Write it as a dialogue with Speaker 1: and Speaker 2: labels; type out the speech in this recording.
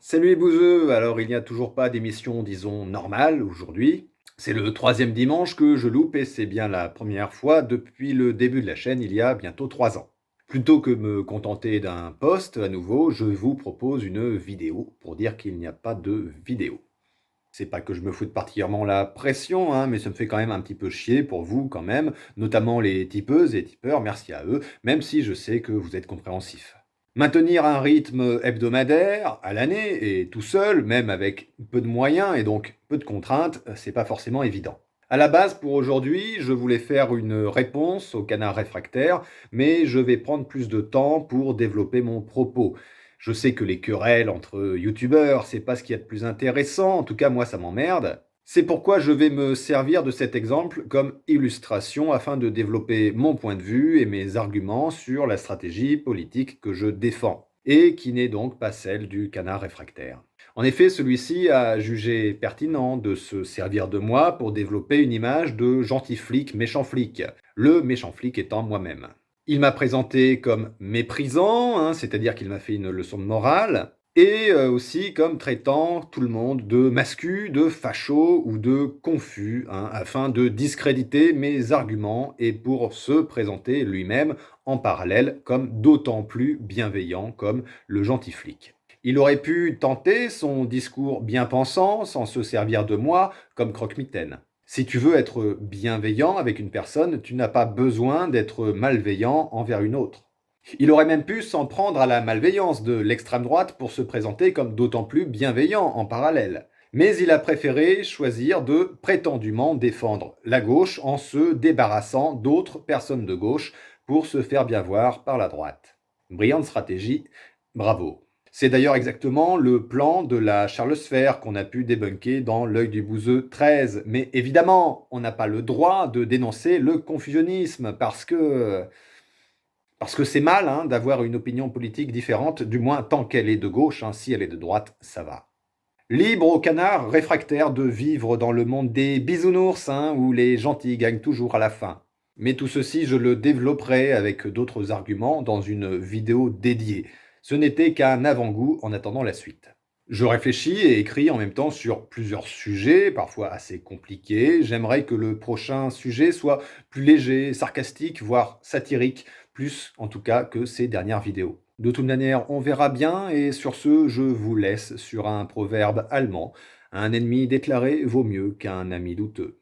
Speaker 1: Salut les bouseux! Alors il n'y a toujours pas d'émission, disons, normale aujourd'hui. C'est le troisième dimanche que je loupe et c'est bien la première fois depuis le début de la chaîne il y a bientôt 3 ans. Plutôt que me contenter d'un post à nouveau, je vous propose une vidéo pour dire qu'il n'y a pas de vidéo. C'est pas que je me foute particulièrement la pression, hein, mais ça me fait quand même un petit peu chier pour vous quand même, notamment les tipeuses et tipeurs, merci à eux, même si je sais que vous êtes compréhensifs. Maintenir un rythme hebdomadaire à l'année et tout seul, même avec peu de moyens et donc peu de contraintes, c'est pas forcément évident. À la base, pour aujourd'hui, je voulais faire une réponse au canard réfractaire, mais je vais prendre plus de temps pour développer mon propos. Je sais que les querelles entre youtubeurs, c'est pas ce qu'il y a de plus intéressant, en tout cas moi ça m'emmerde. C'est pourquoi je vais me servir de cet exemple comme illustration afin de développer mon point de vue et mes arguments sur la stratégie politique que je défends, et qui n'est donc pas celle du canard réfractaire. En effet, celui-ci a jugé pertinent de se servir de moi pour développer une image de gentil flic, méchant flic, le méchant flic étant moi-même. Il m'a présenté comme méprisant, hein, c'est-à-dire qu'il m'a fait une leçon de morale, et aussi comme traitant tout le monde de mascu, de facho ou de confus, hein, afin de discréditer mes arguments et pour se présenter lui-même en parallèle comme d'autant plus bienveillant comme le gentil flic. Il aurait pu tenter son discours bien pensant sans se servir de moi comme croque-mitaine. Si tu veux être bienveillant avec une personne, tu n'as pas besoin d'être malveillant envers une autre. Il aurait même pu s'en prendre à la malveillance de l'extrême droite pour se présenter comme d'autant plus bienveillant en parallèle. Mais il a préféré choisir de prétendument défendre la gauche en se débarrassant d'autres personnes de gauche pour se faire bien voir par la droite. Brillante stratégie, bravo. C'est d'ailleurs exactement le plan de la charlesphère qu'on a pu débunker dans L'œil du bouseux 13. Mais évidemment, on n'a pas le droit de dénoncer le confusionnisme parce que c'est mal, hein, d'avoir une opinion politique différente, du moins tant qu'elle est de gauche, hein, si elle est de droite, ça va. Libre au canard réfractaire de vivre dans le monde des bisounours, hein, où les gentils gagnent toujours à la fin. Mais tout ceci, je le développerai avec d'autres arguments dans une vidéo dédiée. Ce n'était qu'un avant-goût en attendant la suite. Je réfléchis et écris en même temps sur plusieurs sujets, parfois assez compliqués. J'aimerais que le prochain sujet soit plus léger, sarcastique, voire satirique, plus en tout cas que ces dernières vidéos. De toute manière, on verra bien, et sur ce, je vous laisse sur un proverbe allemand. Un ennemi déclaré vaut mieux qu'un ami douteux.